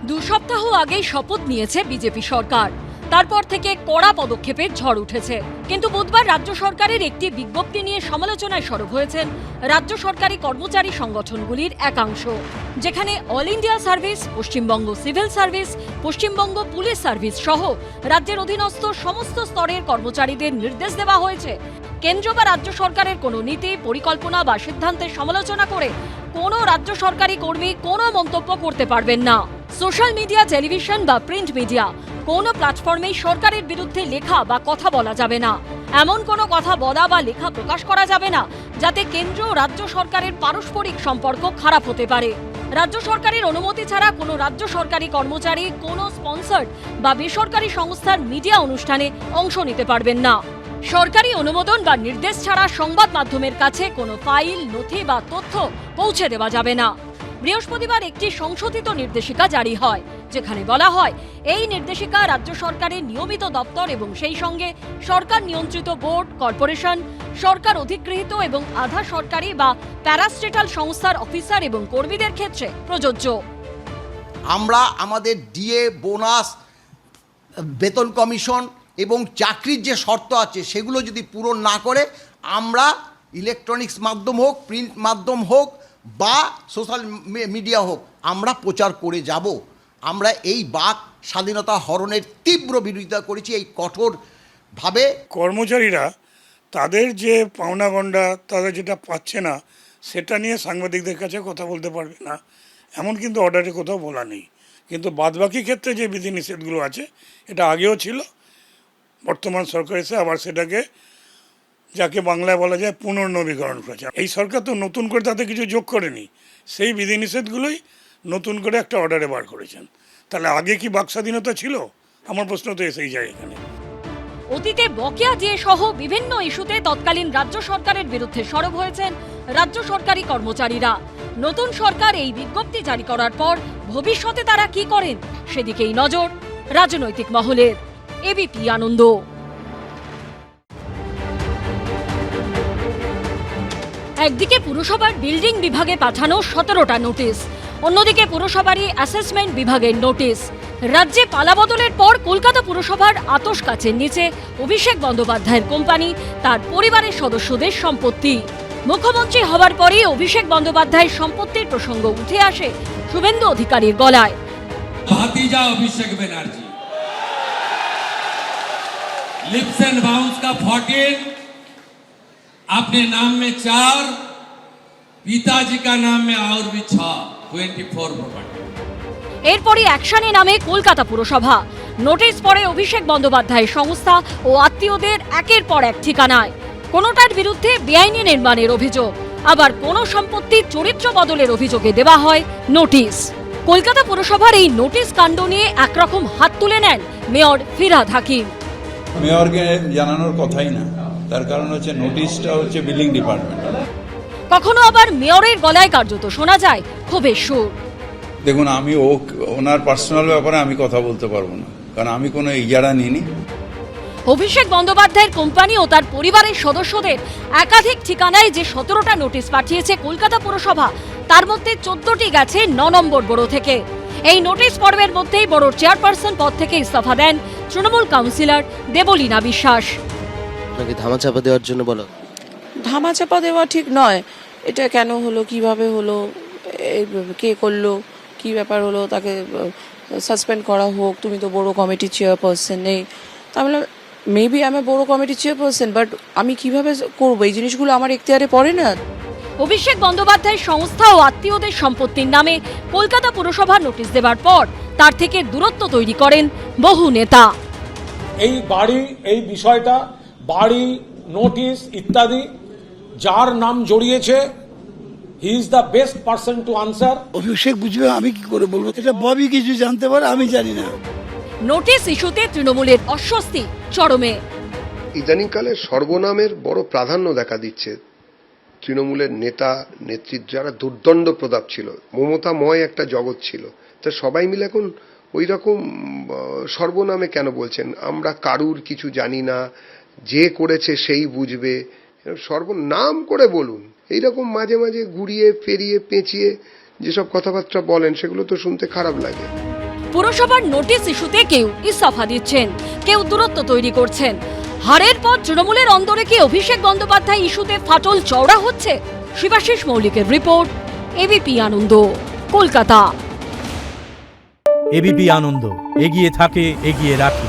দু সপ্তাহ আগেই শপথ নিয়েছে বিজেপি সরকার। তারপর থেকে কড়া পদক্ষেপের ঝড় উঠেছে। কিন্তু বুধবার রাজ্য সরকারের একটি বিজ্ঞপ্তি নিয়ে সমালোচনায় সরব হয়েছেন রাজ্য সরকারি কর্মচারী সংগঠনগুলির একাংশ, যেখানে all India service, Paschimbanga civil service, Paschimbanga police service সহ রাজ্যের অধীনস্থ সমস্ত স্তরের কর্মচারীদের নির্দেশ দেওয়া হয়েছে কেন্দ্র বা রাজ্য সরকারের কোনো নীতি, পরিকল্পনা বা সিদ্ধান্তের সমালোচনা করে কোনো রাজ্য সরকারি কর্মী কোনো মন্তব্য করতে পারবেন না। সোশ্যাল মিডিয়া, টেলিভিশন বা প্রিন্ট মিডিয়া কোনো প্ল্যাটফর্মেই সরকারের বিরুদ্ধে লেখা বা কথা বলা যাবে না। এমন কোনো কথা বলা বা লেখা প্রকাশ করা যাবে না যাতে কেন্দ্র ও রাজ্য সরকারের পারস্পরিক সম্পর্ক খারাপ হতে পারে। রাজ্য সরকারের অনুমতি ছাড়া কোনো রাজ্য সরকারি কর্মচারী কোনো স্পন্সর্ড বা বেসরকারি সংস্থার মিডিয়া অনুষ্ঠানে অংশ নিতে পারবেন না। সরকারি অনুমোদন বা নির্দেশ ছাড়া সংবাদ মাধ্যমের কাছে কোনো ফাইল, নথি বা তথ্য পৌঁছে দেওয়া যাবে না। বৃহস্পতিবার একটি সংশোধিত নির্দেশিকা জারি হয়, যেখানে বলা হয় এই নির্দেশিকা রাজ্য সরকারের নিয়মিত দপ্তর এবং সেই সঙ্গে সরকার নিয়ন্ত্রিত বোর্ড, কর্পোরেশন, সরকার অধিগৃহীত এবং আধা সরকারি বা প্যারাস্টেটাল সংস্থার অফিসার এবং কর্মীদের ক্ষেত্রে প্রযোজ্য। আমরা আমাদের ডিএ, বোনাস, বেতন কমিশন এবং চাকরির যে শর্ত আছে সেগুলো যদি পূরণ না করে আমরা ইলেকট্রনিক্স মাধ্যম হোক, প্রিন্ট মাধ্যম হোক বা সোশ্যাল মিডিয়া হোক, আমরা প্রচার করে যাব। আমরা এই বাক স্বাধীনতা হরণের তীব্র বিরোধিতা করেছি। এই কঠোরভাবে কর্মচারীরা তাদের যে পাওনা গণ্ডা, তাদের যেটা পাচ্ছে না সেটা নিয়ে সাংবাদিকদের কাছে কথা বলতে পারবে না, এমন কিন্তু অর্ডারে কোথাও বলা নেই। কিন্তু বাদবাকি ক্ষেত্রে যে বিধিনিষেধগুলো আছে এটা আগেও ছিল, বর্তমান সরকার এসে আবার সেটাকে যাকে বাংলায় বলা যায় পুনর্নবীকরণ করেছে। এই সরকার তো নতুন করে তাতে কিছু যোগ করেনি, সেই বিধিনিষেধগুলোই নতুন করে একটা অর্ডারে বার করেছেন। তাহলে আগে কি বাক স্বাধীনতা ছিল? আমার প্রশ্ন তো এসেই যায় এখানে। অতীতে বকেয়া দিয়ে সহ বিভিন্ন ইস্যুতে তৎকালীন রাজ্য সরকারের বিরুদ্ধে সরব হয়েছেন রাজ্য সরকারি কর্মচারীরা। নতুন সরকার এই বিজ্ঞপ্তি জারি করার পর ভবিষ্যতে তারা কি করেন সেদিকেই নজর রাজনৈতিক মহলের। এবিপি আনন্দ। একদিকে পুরসভার বিল্ডিং বিভাগে পাঠানো 17টা নোটিশ, অন্যদিকে পুরসভারই অ্যাসেসমেন্ট বিভাগের নোটিশ। রাজ্যে পালাবদলের পর কলকাতা পুরসভার আতশ কাচের নিচে অভিষেক বন্দ্যোপাধ্যায়ের কোম্পানি, তার পরিবারের সদস্যদের সম্পত্তি। মুখ্যমন্ত্রী হওয়ার পরই অভিষেক বন্দ্যোপাধ্যায়ের সম্পত্তির প্রসঙ্গ উঠে আসে শুভেন্দু অধিকারীর গলায়। भातीजा Abhishek Banerjee, lips and bounce का 14, अपने नाम में 4, पिताजी का नाम में और भी 6, 24 प्रॉपर्टी। এরপরই অ্যাকশনে নামে কলকাতা পুরসভা। নোটিশ পড়ে অভিষেক বন্দ্যোপাধ্যায়ের সংস্থা ও আত্মীয়দের একের পর এক ঠিকানায়। কোনোটার বিরুদ্ধে বেআইনি নির্মাণের অভিযোগ, আবার কোনো সম্পত্তির চরিত্র বদলের অভিযোগে দেওয়া হয় নোটিশ। কলকাতা পুরসভার এই নোটিশ কাণ্ড নিয়ে একরকম হাত তুলে নেন মেয়র ফিরহাদ হাকিম। মেয়রকে জানানোর কথাই না, তার কারণ হচ্ছে নোটিশটা হচ্ছে বিলিং ডিপার্টমেন্ট। কখনো আবার মেয়রের গলায় কার্যত শোনা যায় ক্ষোভের সুর। দেখুন, আমি ওনার পার্সোনাল ব্যাপারে আমি কথা বলতে পারবো না, কারণ আমি কোনো ইজারা নিইনি। অভিষেক বন্দ্যোপাধ্যায়ের কোম্পানি ও তার পরিবারের সদস্যদের একাধিক ঠিকানায় যে 17টা নোটিশ পাঠিয়েছে কলকাতা পুরসভা, তার মধ্যে 14টি গেছে 9 নম্বর বড়ো থেকে। এই নোটিশ পর্বের মধ্যেই বড়োর চেয়ারপারসন পদ থেকে ইস্তফা দেন তৃণমূল কাউন্সিলর দেবলীনা বিশ্বাস। আপনাকে ধামাচাপা দেওয়ার জন্য বলো? ধামাচাপা দেওয়া ঠিক নয়। এটা কেন হলো, কিভাবে হলো, কে করলো, কি ব্যাপার হলো, তাকে সাসপেন্ড করা হোক। তুমি তো বড় কমিটির চেয়ারপারসন নেই। তাহলে মেবি আমি বড় কমিটির চেয়ারপারসন, বাট আমি কিভাবে করবো? এই জিনিসগুলো আমার এখতিয়ারে পড়ে না। অভিষেক বন্দ্যোপাধ্যায়ের সংস্থা ও আত্মীয়দের সম্পত্তির নামে কলকাতা পুরসভা নোটিশ দেওয়ার পর তার থেকে দূরত্ব তৈরি করেন বহু নেতা। এই বাড়ি, এই বিষয়টা, বাড়ি, নোটিশ ইত্যাদি যার নাম জড়িয়েছে, he is the best person to answer. Abhishek বুঝবে, আমি কি করে বলবো? এটা ববি কিছু জানতে পারে, আমি জানি না। নোটিশ ইস্যুতে তৃণমূলের অস্বস্তি চরমে। ইদানিংকালে সর্বনামের বড় প্রাধান্য দেখা দিচ্ছে। তৃণমূলের নেতা নেত্রীর যারা দুর্দণ্ড প্রতাপ ছিল, মমতাময় একটা জগৎ ছিল, তা সবাই মিলে এখন ওই রকম সর্বনামে কেন বলছেন? আমরা কারুর কিছু জানি না, যে করেছে সেই বুঝবে, সর্বনাম করে বলুন। এইরকম মাঝে মাঝে ঘুরিয়ে ফেরিয়ে পেঁচিয়ে যেসব কথাবার্তা বলেন, সেগুলো তো শুনতে খারাপ লাগে। পুরসভার নোটিশ ইস্যুতে কেউ ইস্তফা দিচ্ছেন, কেউ দূরত্ব তৈরি করছেন। হারের পর তৃণমূলের অন্দরে কি অভিষেক বন্দ্যোপাধ্যায় ইস্যুতে ফাটল চওড়া হচ্ছে? শিবাশিস মৌলিকের রিপোর্ট, এবিপি আনন্দ, কলকাতা। এবিপি আনন্দ, এগিয়ে থাকে, এগিয়ে রাখে।